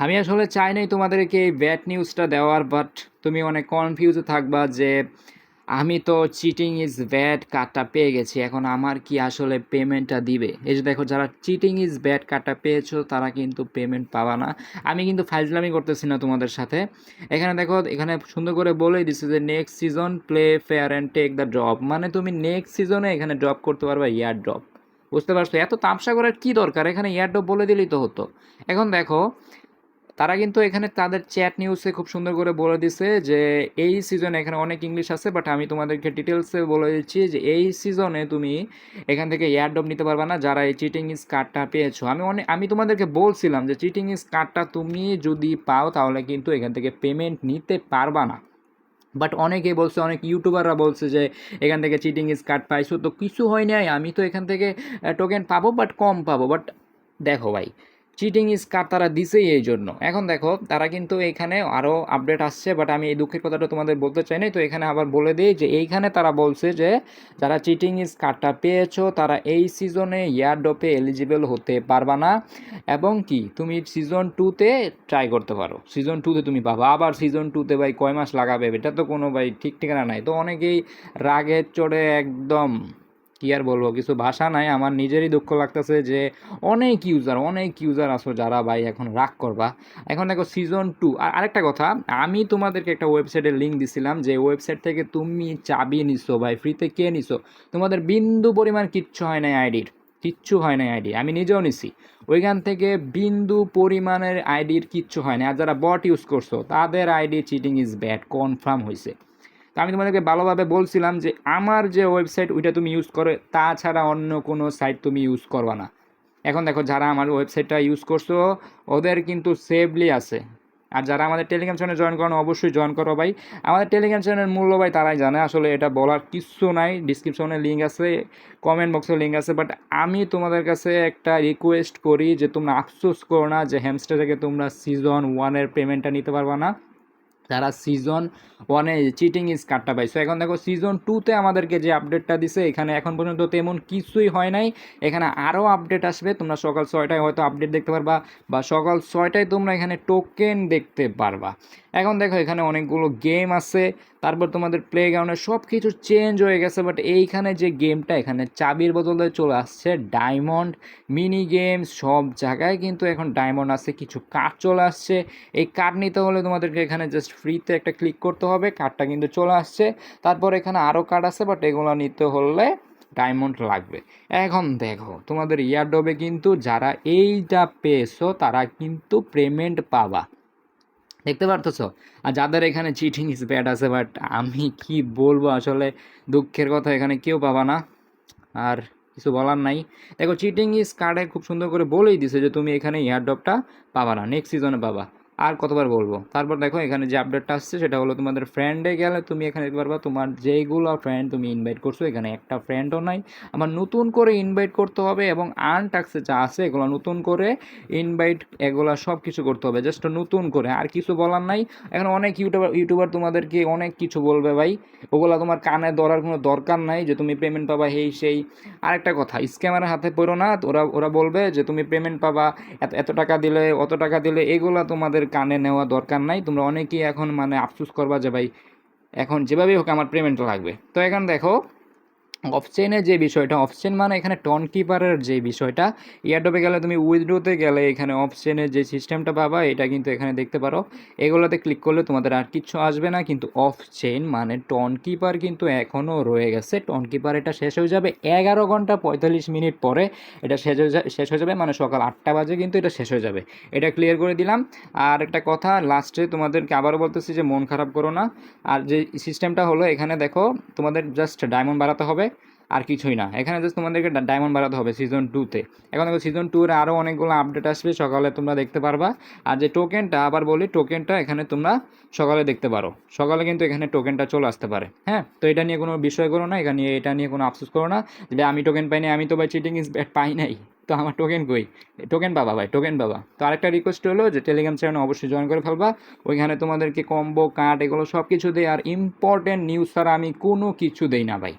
আমি আসলে চাই নাই তোমাদেরকে এই ব্যাড নিউজটা দেওয়ার, বাট তুমি অনেক কনফিউজে থাকবা যে আমি তো চিটিং ইজ ব্যাড কার্ডটা পেয়ে গেছি, এখন আমার কি আসলে পেমেন্টটা দিবে? এই যে দেখো, যারা চিটিং ইজ ব্যাড কার্ডটা পেয়েছো তারা কিন্তু পেমেন্ট পাবা না। আমি কিন্তু ফাইজলামি করতেছি না তোমাদের সাথে। এখানে দেখো, এখানে সুন্দর করে বলেই দিচ্ছে যে next season play fair and take the drop, মানে তুমি নেক্সট সিজনে এখানে ড্রপ করতে পারবা, ইয়ার ড্রপ। বুঝতে পারছো? এত তামসা করার কি দরকার? এখানে ইয়ার ড্রপ বলে দিলেই তো হতো। এখন দেখো, তারা কিন্তু এখানে তাদের চ্যাট নিউজে খুব সুন্দর করে বলে দিছে যে এই সিজনে, এখানে অনেক ইংলিশ আছে বাট আমি তোমাদেরকে ডিটেলসে বলে দিচ্ছি যে এই সিজনে তুমি এখান থেকে এয়ারড্রপ নিতে পারবা না যারা এই চিটিং ইজ কার্ডটা পেয়েছো। আমি তোমাদেরকে বলছিলাম যে চিটিং ইজ কার্ডটা তুমি যদি পাও তাহলে কিন্তু এখান থেকে পেমেন্ট নিতে পারবা না। বাট অনেকেই বলছে, অনেক ইউটিউবাররা বলছে যে এখান থেকে চিটিং ইজ কার্ড পাইছো, তো কিছু হয় নাই, আমি তো এখান থেকে টোকেন পাবো বাট কম পাবো। বাট দেখো ভাই, চিটিং ইজ কার্ড তারা দিছেই এই জন্য। এখন দেখো, তারা কিন্তু এখানে আরও আপডেট আসছে, বাট আমি এই দুঃখের কথাটা তোমাদের বলতে চাই না, তো এখানে আবার বলে দিই যে এইখানে তারা বলছে যে যারা চিটিং ইজ কার্ডটা পেয়েছো তারা এই সিজনে ইয়ারড্রপে এলিজিবল হতে পারবা না, এবং কি তুমি সিজন টুতে ট্রাই করতে পারো। সিজন টুতে তুমি পাবা, আবার সিজন টুতে ভাই কয় মাস লাগাবে এটা তো কোনো ভাই ঠিক ঠিকানা নাই। তো অনেকেই রাগের চড়ে একদম কি আর বলবো, কিছু ভাষা নাই। আমার নিজেরই দুঃখ লাগতেছে যে অনেক ইউজার আছো যারা ভাই এখন রাগ করবা। এখন দেখো সিজন টু, আর আরেকটা কথা, আমি তোমাদেরকে একটা ওয়েবসাইটের লিঙ্ক দিছিলাম, যে ওয়েবসাইট থেকে তুমি চাবি নিছো ভাই, ফ্রিতে কে নিছো? তোমাদের বিন্দু পরিমাণ কিচ্ছু হয় নাই আইডির, কিচ্ছু হয় নাই আইডি, আমি নিজেও নিছি। ওইখান থেকে বিন্দু পরিমাণের আইডির কিচ্ছু হয় না। আর যারা বট ইউজ করছো তাদের ID cheating is bad confirm হয়েছে। তো আমি তোমাদেরকে ভালোভাবে বলছিলাম যে আমার যে ওয়েবসাইট ওইটা তুমি ইউজ করো, তাছাড়া অন্য কোনো সাইট তুমি ইউজ করবা না। এখন দেখো, যারা আমার ওয়েবসাইটটা ইউজ করছো ওদের কিন্তু সেভলি আছে। আর যারা আমাদের টেলিগ্রাম চ্যানেল জয়েন করেন অবশ্যই জয়েন করো ভাই। আমাদের টেলিগ্রাম চ্যানেল মূল্য ভাই তারাই জানে, আসলে এটা বলার কিচ্ছু নাই। ডিসক্রিপশনে লিঙ্ক আছে, কমেন্ট বক্সে লিঙ্ক আছে। বাট আমি তোমাদের কাছে একটা রিকোয়েস্ট করি যে তোমরা আফসোস করো না যে হ্যামস্টার থেকে তোমরা সিজন ওয়ানের পেমেন্টটা নিতে পারবা না, যারা সিজন ওয়ানে চিটিং ইজ কার্ডটা পাইছো। এখন দেখো সিজন টুতে আমাদেরকে যে আপডেটটা দিছে, এখানে এখন পর্যন্ত তেমন কিছুই হয় নাই। এখানে আরও আপডেট আসবে, তোমরা সকাল 6টায় হয়তো আপডেট দেখতে পারবা, বা সকাল 6টায় তোমরা এখানে টোকেন দেখতে পারবা। এখন দেখো, এখানে অনেকগুলো গেম আছে, তারপর তোমাদের প্লে গ্রাউন্ডে সব কিছু চেঞ্জ হয়ে গেছে। বাট এইখানে যে গেমটা, এখানে চাবির বদলে চলে আসছে ডায়মন্ড মিনি গেম, সব জায়গায় কিন্তু এখন ডায়মন্ড আছে, কিছু কার্ড চলে আসছে। এই কার্ড নিতে হলে তোমাদেরকে এখানে জাস্ট ফ্রিতে একটা ক্লিক করতে হবে, কার্ডটা কিন্তু চলে আসছে। তারপর এখানে আরও কার্ড আছে, বাট এগুলো নিতে হলে ডায়মন্ড লাগবে। এখন দেখো, তোমাদের ইয়ারডবে কিন্তু যারা এইটা পেয়েছো তারা কিন্তু পেমেন্ট পাবা, দেখতে পারতেছো। আর যাদের এখানে চিটিং ইজ ব্যাড আছে, বাট আমি কি বলবো আসলে, দুঃখের কথা, এখানে কেউ পাবা না। আর কিছু বলার নাই। দেখো, চিটিং ইজ কার্ডে খুব সুন্দর করে বলেই দিছে যে তুমি এখানে এয়ারড্রপটা পাবা না, নেক্সট সিজনে পাবা। আর কতবার বলবো? তারপর দেখো, এখানে যে আপডেটটা আসছে সেটা হলো তোমাদের ফ্রেন্ডে গেলে তুমি এখানে দেখতে পারবা তোমার যেইগুলো ফ্রেন্ড তুমি ইনভাইট করছো, এখানে একটা ফ্রেন্ডও নাই। আমার নতুন করে ইনভাইট করতে হবে, এবং আর্ন টাক্সে যা আছে এগুলো নতুন করে ইনভাইট, এগুলো সব কিছু করতে হবে, জাস্ট নতুন করে, আর কিছু বলার নাই। এখন অনেক ইউটিউবার তোমাদেরকে অনেক কিছু বলবে ভাই, ওগুলো তোমার কানে ধরার কোনো দরকার নাই যে তুমি পেমেন্ট পাবা এই সেই। আরেকটা কথা, স্ক্যামারের হাতে পড়ো না। ওরা ওরা বলবে যে তুমি পেমেন্ট পাবা এত এত টাকা দিলে, অত টাকা দিলে, এগুলো তোমাদের কানে নেওয়া দরকার নাই। তোমরা অনেকেই এখন মানে আফসোস করবা যে ভাই এখন যেভাবেই হোক আমার পেমেন্ট লাগবে। তো এখন দেখো, অফচেনের যে বিষয়টা, অফচেন মানে এখানে টন কিপারের যে বিষয়টা, এয়ারড্রপে গেলে তুমি উইথড্রোতে গেলে এখানে অফচেনের যে সিস্টেমটা পাবা এটা কিন্তু এখানে দেখতে পারো। এগুলোতে ক্লিক করলে তোমাদের আর কিচ্ছু আসবে না, কিন্তু অফচেন মানে টন কিপার কিন্তু এখনও রয়ে গেছে। টন কিপার এটা শেষ হয়ে যাবে 11 ঘন্টা 45 মিনিট পরে, এটা শেষ হয়ে যাবে, মানে সকাল 8টা বাজে কিন্তু এটা শেষ হয়ে যাবে। এটা ক্লিয়ার করে দিলাম। আর একটা কথা লাস্টে তোমাদেরকে আবারও বলতেছি যে মন খারাপ করো না। আর যে সিস্টেমটা হলো, এখানে দেখো তোমাদের জাস্ট ডায়মন্ড বাড়াতে হবে, আর কিছুই না। এখানে জাস্ট তোমাদেরকে ডায়মন্ড বাড়াতে হবে সিজন টুতে। এখন দেখো, সিজন টুর আরও অনেকগুলো আপডেট আসবে, সকালে তোমরা দেখতে পারবা। আর যে টোকেনটা, আবার বলি, টোকেনটা এখানে তোমরা সকালে দেখতে পারো, সকালে কিন্তু এখানে টোকেনটা চলে আসতে পারে। হ্যাঁ, তো এটা নিয়ে কোনো বিষয় করো না, এটা নিয়ে কোনো আফসোস করো না যে আমি টোকেন পাইনি, আমি তো ভাই চিটিং ইজ ব্যাড পাই নাই, তো আমার টোকেন কই? টোকেন পাবা ভাই, টোকেন পাবা। তো আরেকটা রিকোয়েস্ট হলো যে টেলিগ্রাম চ্যানেল অবশ্যই জয়েন করে ফেলবা। ওইখানে তোমাদেরকে কম্বো কার্ড এগুলো সব কিছু দেয়, আর ইম্পর্টেন্ট নিউজ ছাড়া আমি কোনো কিছু দেই না ভাই।